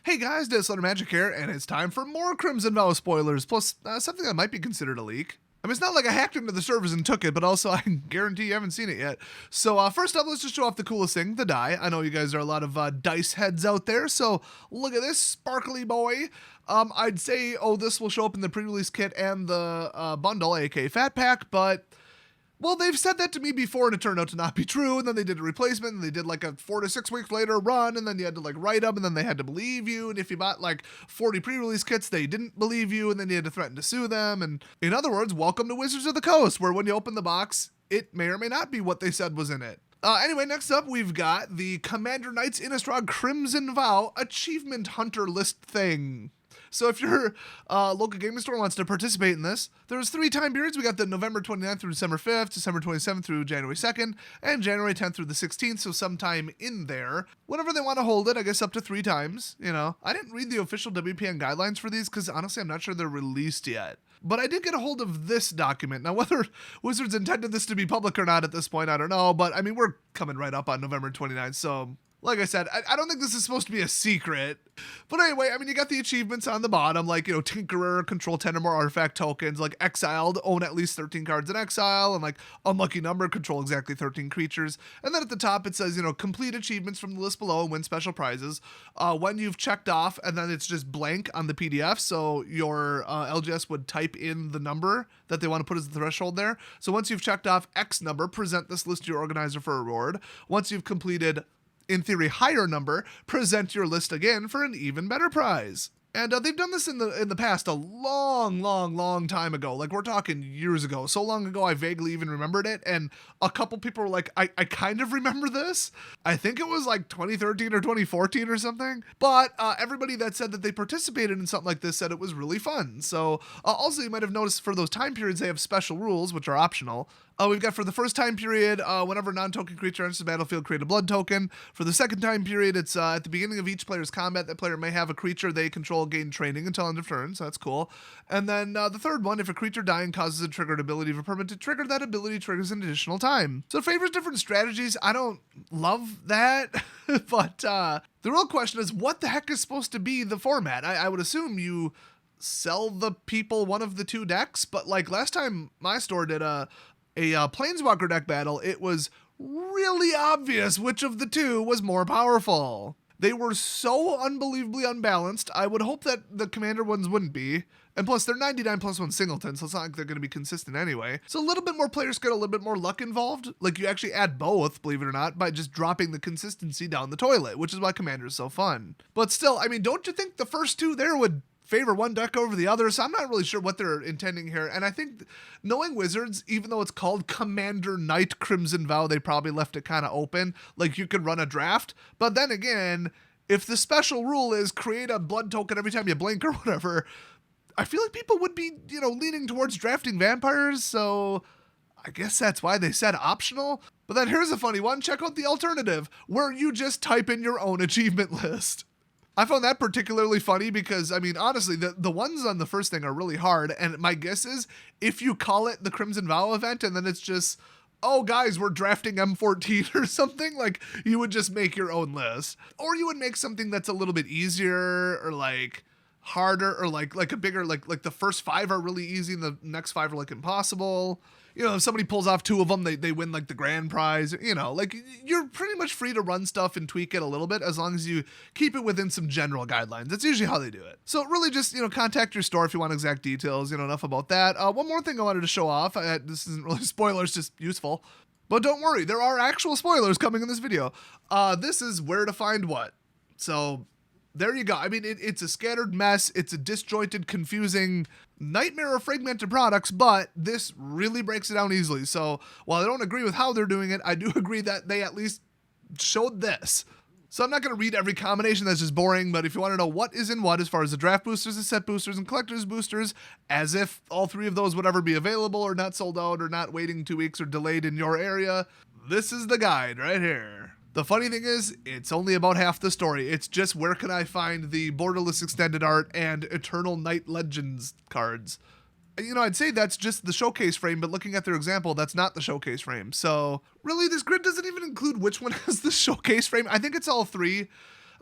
Hey guys, Disletter Magic here, and it's time for more Crimson Vow spoilers, plus something that might be considered a leak. I mean, it's not like I hacked into the servers and took it, but also I can guarantee you haven't seen it yet. So first up, let's just show off the coolest thing, the die. I know you guys are a lot of dice heads out there, so look at this sparkly boy. I'd say, this will show up in the pre-release kit and the bundle, aka Fat Pack, but... well, they've said that to me before and it turned out to not be true, and then they did a replacement, and they did like a 4 to 6 weeks later run, and then you had to like write them, and then they had to believe you, and if you bought like 40 pre-release kits, they didn't believe you, and then you had to threaten to sue them, and in other words, welcome to Wizards of the Coast, where when you open the box, it may or may not be what they said was in it. Anyway, next up, we've got the Commander Knights Innistrad Crimson Vow Achievement Hunter list thing. So if your local gaming store wants to participate in this, there's 3 time periods. We got the November 29th through December 5th, December 27th through January 2nd, and January 10th through the 16th, so sometime in there. Whenever they want to hold it, I guess up to 3 times, you know. I didn't read the official WPN guidelines for these because honestly, I'm not sure they're released yet. But I did get a hold of this document. Now, whether Wizards intended this to be public or not at this point, I don't know. But I mean, we're coming right up on November 29th, so... like I said, I don't think this is supposed to be a secret. But anyway, I mean, you got the achievements on the bottom, like, you know, Tinkerer, control 10 or more artifact tokens, like Exiled, own at least 13 cards in exile, and like Unlucky Number, control exactly 13 creatures. And then at the top it says, you know, complete achievements from the list below and win special prizes. When you've checked off, and then it's just blank on the PDF, so your LGS would type in the number that they want to put as the threshold there. So once you've checked off X number, present this list to your organizer for a reward. Once you've completed in theory, higher number, present your list again for an even better prize. And they've done this in the past a long time ago. Like, we're talking years ago. So long ago, I vaguely even remembered it. And a couple people were like, I kind of remember this. I think it was like 2013 or 2014 or something. But everybody that said that they participated in something like this said it was really fun. So also, you might have noticed for those time periods, they have special rules, which are optional. We've got for the first time period, whenever a non-token creature enters the battlefield, create a blood token. For the second time period, it's at the beginning of each player's combat, that player may have a creature they control gain training until end of turn, so that's cool. And then the third one, if a creature dying causes a triggered ability of a permanent to trigger, that ability triggers an additional time. So it favors different strategies. I don't love that, but the real question is, what the heck is supposed to be the format? I would assume you sell the people one of the 2 decks, but like last time my store did a Planeswalker deck battle, it was really obvious which of the 2 was more powerful. They were so unbelievably unbalanced. I would hope that the commander ones wouldn't be. And plus, they're 99 plus 1 singleton, so it's not like they're going to be consistent anyway. So a little bit more players get a little bit more luck involved. Like, you actually add both, believe it or not, by just dropping the consistency down the toilet, which is why commander is so fun. But still, I mean, don't you think the first 2 there would favor one deck over the other? So I'm not really sure what they're intending here. And I think knowing Wizards, even though it's called Commander Knight Crimson Vow, they probably left it kind of open. Like, you could run a draft. But then again, if the special rule is create a blood token every time you blink or whatever, I feel like people would be, you know, leaning towards drafting vampires. So I guess that's why they said optional. But then here's a funny one. Check out the alternative, where you just type in your own achievement list. I found that particularly funny because, I mean, honestly, the ones on the first thing are really hard. And my guess is if you call it the Crimson Vow event and then it's just, oh, guys, we're drafting M14 or something, like, you would just make your own list. Or you would make something that's a little bit easier or, like, harder or, like a bigger, like the first 5 are really easy and the next 5 are, like, impossible. You know, if somebody pulls off 2 of them, they win, like, the grand prize. You know, like, you're pretty much free to run stuff and tweak it a little bit as long as you keep it within some general guidelines. That's usually how they do it. So really just, you know, contact your store if you want exact details. You know, enough about that. One more thing I wanted to show off. This isn't really spoilers, just useful. But don't worry, there are actual spoilers coming in this video. This is where to find what. So there you go. I mean, it's a scattered mess. It's a disjointed, confusing nightmare of fragmented products, but this really breaks it down easily. So while I don't agree with how they're doing it, I do agree that they at least showed this. So I'm not going to read every combination, that's just boring, but if you want to know what is in what as far as the draft boosters, the set boosters, and collector's boosters, as if all 3 of those would ever be available or not sold out or not waiting 2 weeks or delayed in your area, this is the guide right here. The funny thing is, it's only about half the story. It's just where can I find the Borderless Extended Art and Eternal Night Legends cards. You know, I'd say that's just the showcase frame, but looking at their example, that's not the showcase frame. So really, this grid doesn't even include which one has the showcase frame. I think it's all 3.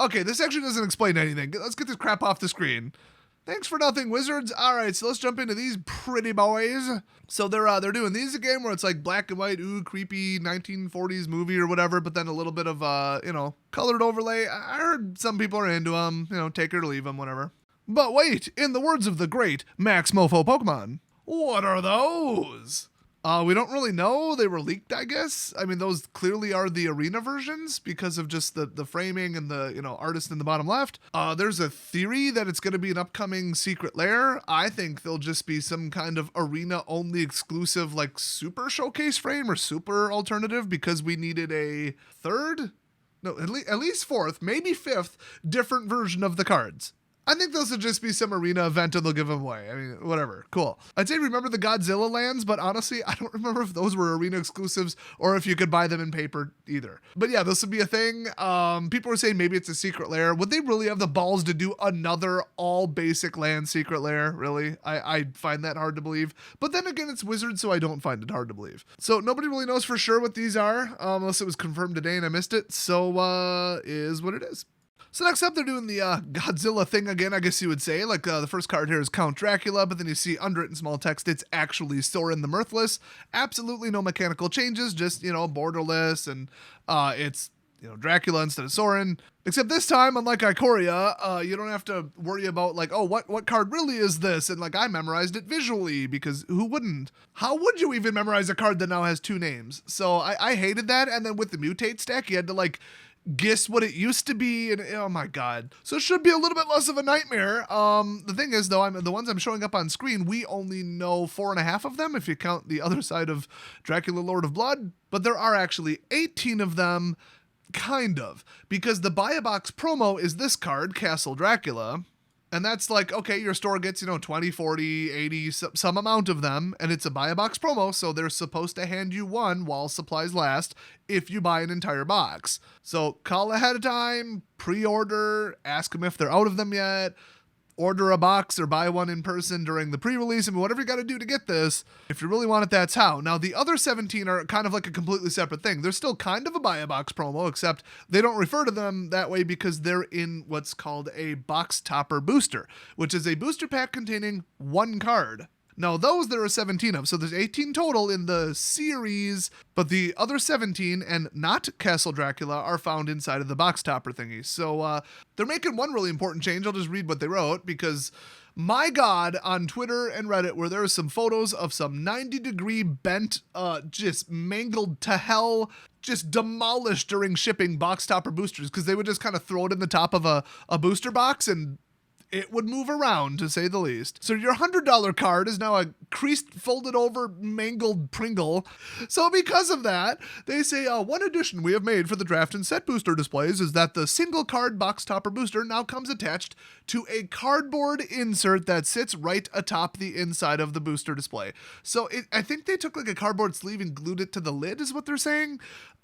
Okay, this actually doesn't explain anything. Let's get this crap off the screen. Thanks for nothing, Wizards. All right, so let's jump into these pretty boys. So they're doing these again, where it's like black and white, ooh, creepy 1940s movie or whatever, but then a little bit of colored overlay. I heard some people are into them. Take or leave them, whatever. But wait, in the words of the great Max Mofo Pokemon, what are those? We don't really know. They were leaked, I guess. I mean, those clearly are the arena versions because of just the framing and the, artist in the bottom left. There's a theory that it's going to be an upcoming secret lair. I think they'll just be some kind of arena-only exclusive, like, super showcase frame or super alternative because we needed a third? No, at least fourth, maybe fifth different version of the cards. I think those will just be some arena event and they'll give them away. I mean, whatever. Cool. I'd say remember the Godzilla lands, but honestly, I don't remember if those were arena exclusives or if you could buy them in paper either. But yeah, this would be a thing. People were saying maybe it's a secret lair. Would they really have the balls to do another all basic land secret lair? Really? I find that hard to believe. But then again, it's Wizards, so I don't find it hard to believe. So nobody really knows for sure what these are, unless it was confirmed today and I missed it. So is what it is. So next up, they're doing the Godzilla thing again, I guess you would say. Like, the first card here is Count Dracula, but then you see under it in small text, it's actually Sorin the Mirthless. Absolutely no mechanical changes, just, borderless, and it's, Dracula instead of Sorin. Except this time, unlike Ikoria, you don't have to worry about, like, oh, what card really is this? And, like, I memorized it visually, because who wouldn't? How would you even memorize a card that now has two names? So I hated that, and then with the Mutate stack, you had to, like, guess what it used to be, and oh my god. So it should be a little bit less of a nightmare. The thing is, though, the ones I'm showing up on screen, we only know 4.5 of them if you count the other side of Dracula Lord of Blood, but there are actually 18 of them, kind of, because the buy a box promo is this card, Castle Dracula. And that's like, okay, your store gets, 20, 40, 80, some amount of them, and it's a buy a box promo, so they're supposed to hand you one while supplies last if you buy an entire box. So call ahead of time, pre-order, ask them if they're out of them yet, order a box or buy one in person during the pre-release. I mean, whatever you got to do to get this. If you really want it, that's how. Now, the other 17 are kind of like a completely separate thing. They're still kind of a buy a box promo, except they don't refer to them that way because they're in what's called a box topper booster, which is a booster pack containing one card. Now, those there are 17 of, so there's 18 total in the series, but the other 17, and not Castle Dracula, are found inside of the box topper thingy. So they're making one really important change. I'll just read what they wrote, because my god, on Twitter and Reddit, where there are some photos of some 90-degree bent, just mangled to hell, just demolished during shipping box topper boosters, because they would just kind of throw it in the top of a booster box and it would move around, to say the least. So your $100 card is now a creased, folded over, mangled Pringle. So because of that, they say one addition we have made for the draft and set booster displays is that the single card box topper booster now comes attached to a cardboard insert that sits right atop the inside of the booster display. So I think they took like a cardboard sleeve and glued it to the lid is what they're saying.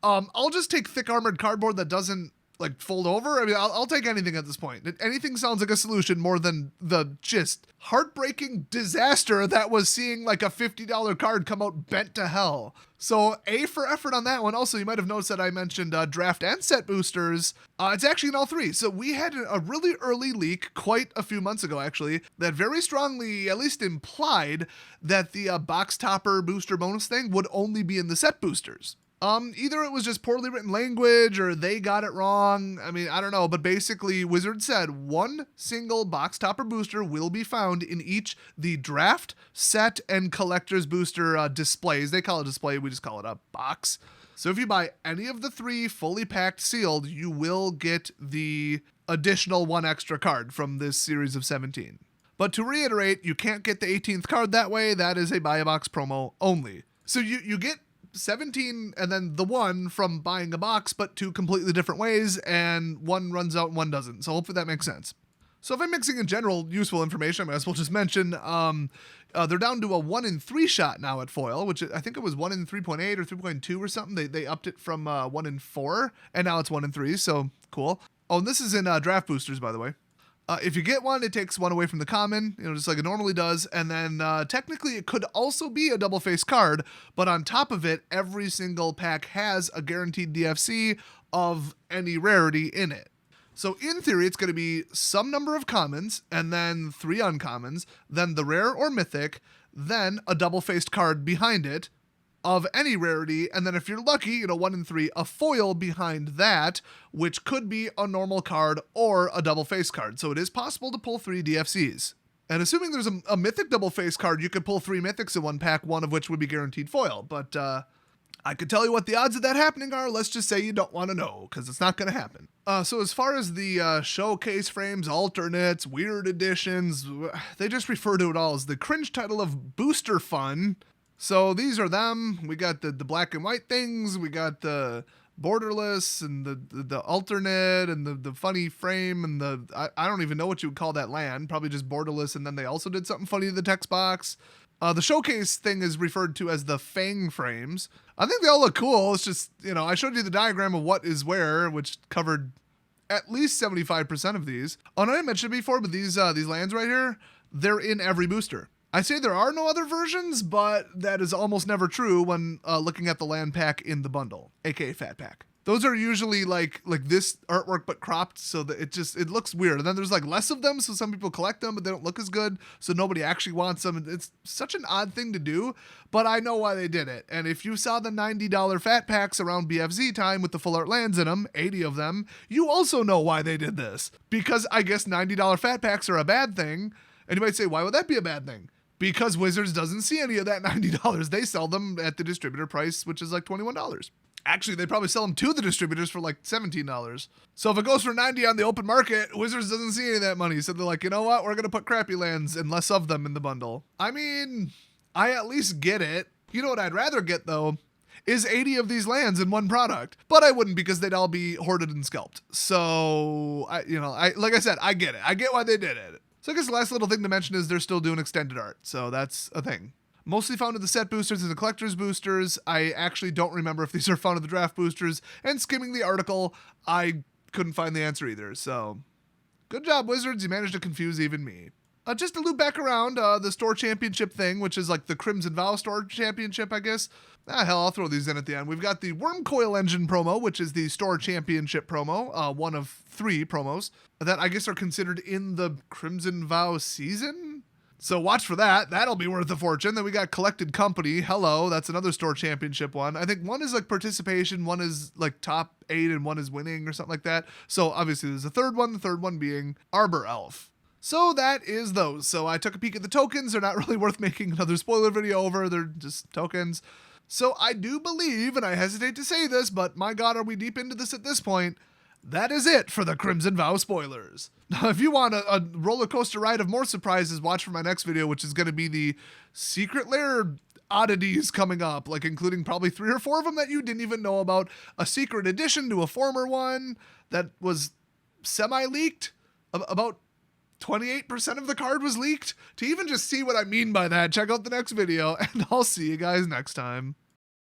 I'll just take thick armored cardboard that doesn't like fold over. I mean, I'll take anything at this point. Anything sounds like a solution more than the just heartbreaking disaster that was seeing like a $50 card come out bent to hell. So A for effort on that one. Also, you might have noticed that I mentioned draft and set boosters. It's actually in all three. So we had a really early leak quite a few months ago, actually, that very strongly, at least implied, that the box topper booster bonus thing would only be in the set boosters. Either it was just poorly written language or they got it wrong. I mean, I don't know, but basically Wizard said one single box topper booster will be found in each the draft, set, and collector's booster displays. They call it display, we just call it a box. So if you buy any of the three fully packed sealed, you will get the additional one extra card from this series of 17. But to reiterate, you can't get the 18th card that way. That is a buy a box promo only. So you get 17 and then the one from buying a box, but two completely different ways, and one runs out and one doesn't. So hopefully that makes sense. So if I'm mixing in general useful information, I might as well just mention they're down to a 1 in 3 shot now at foil, which I think it was 1 in 3.8 or 3.2 or something. They upped it from 1 in 4, and now it's 1 in 3, so cool. Oh, and this is in draft boosters, by the way. If you get one, it takes one away from the common, just like it normally does. And then technically it could also be a double face card, but on top of it, every single pack has a guaranteed DFC of any rarity in it. So in theory, it's going to be some number of commons, and then 3 uncommons, then the rare or mythic, then a double-faced card behind it of any rarity, and then if you're lucky, 1 in 3, a foil behind that, which could be a normal card or a double-faced card. So it is possible to pull 3 DFCs. And assuming there's a mythic double-faced card, you could pull 3 mythics in one pack, one of which would be guaranteed foil. But I could tell you what the odds of that happening are. Let's just say you don't want to know, because it's not going to happen. So as far as the showcase frames, alternates, weird editions, they just refer to it all as the cringe title of Booster Fun. So these are them. We got the black and white things. We got the borderless and the alternate and the funny frame and I don't even know what you would call that land. Probably just borderless, and then they also did something funny to the text box. The showcase thing is referred to as the Fang frames. I think they all look cool. It's just, I showed you the diagram of what is where, which covered at least 75% of these. Oh, and I mentioned it before, but these lands right here, they're in every booster. I say there are no other versions, but that is almost never true when looking at the land pack in the bundle, aka Fat Pack. Those are usually like this artwork but cropped, so that it looks weird. And then there's less of them, so some people collect them, but they don't look as good, so nobody actually wants them. It's such an odd thing to do, but I know why they did it. And if you saw the $90 Fat Packs around BFZ time with the full art lands in them, 80 of them, you also know why they did this. Because I guess $90 Fat Packs are a bad thing, and you might say, why would that be a bad thing? Because Wizards doesn't see any of that $90. They sell them at the distributor price, which is $21. Actually, they probably sell them to the distributors for $17. So if it goes for $90 on the open market, Wizards doesn't see any of that money. So they're like, you know what? We're going to put crappy lands and less of them in the bundle. I mean, I at least get it. You know what I'd rather get, though, is 80 of these lands in one product. But I wouldn't, because they'd all be hoarded and scalped. So, like I said, I get it. I get why they did it. So I guess the last little thing to mention is they're still doing extended art. So that's a thing. Mostly found in the set boosters and the collector's boosters. I actually don't remember if these are found in the draft boosters. And skimming the article, I couldn't find the answer either. So good job, Wizards. You managed to confuse even me. Just to loop back around, the store championship thing, which is like the Crimson Vow store championship, I guess. Hell, I'll throw these in at the end. We've got the Wormcoil Engine promo, which is the store championship promo, one of 3 promos that I guess are considered in the Crimson Vow season. So watch for that. That'll be worth a fortune. Then we got Collected Company. Hello, that's another store championship one. I think one is participation, one is top 8, and one is winning or something like that. So obviously there's a third one, the third one being Arbor Elf. So that is those. So I took a peek at the tokens. They're not really worth making another spoiler video over. They're just tokens. So I do believe, and I hesitate to say this, but my God, are we deep into this at this point? That is it for the Crimson Vow spoilers. Now, if you want a roller coaster ride of more surprises, watch for my next video, which is going to be the Secret Lair oddities coming up, including probably 3 or 4 of them that you didn't even know about, a secret addition to a former one that was semi-leaked, about 28% of the card was leaked. To even just see what I mean by that, check out the next video, and I'll see you guys next time.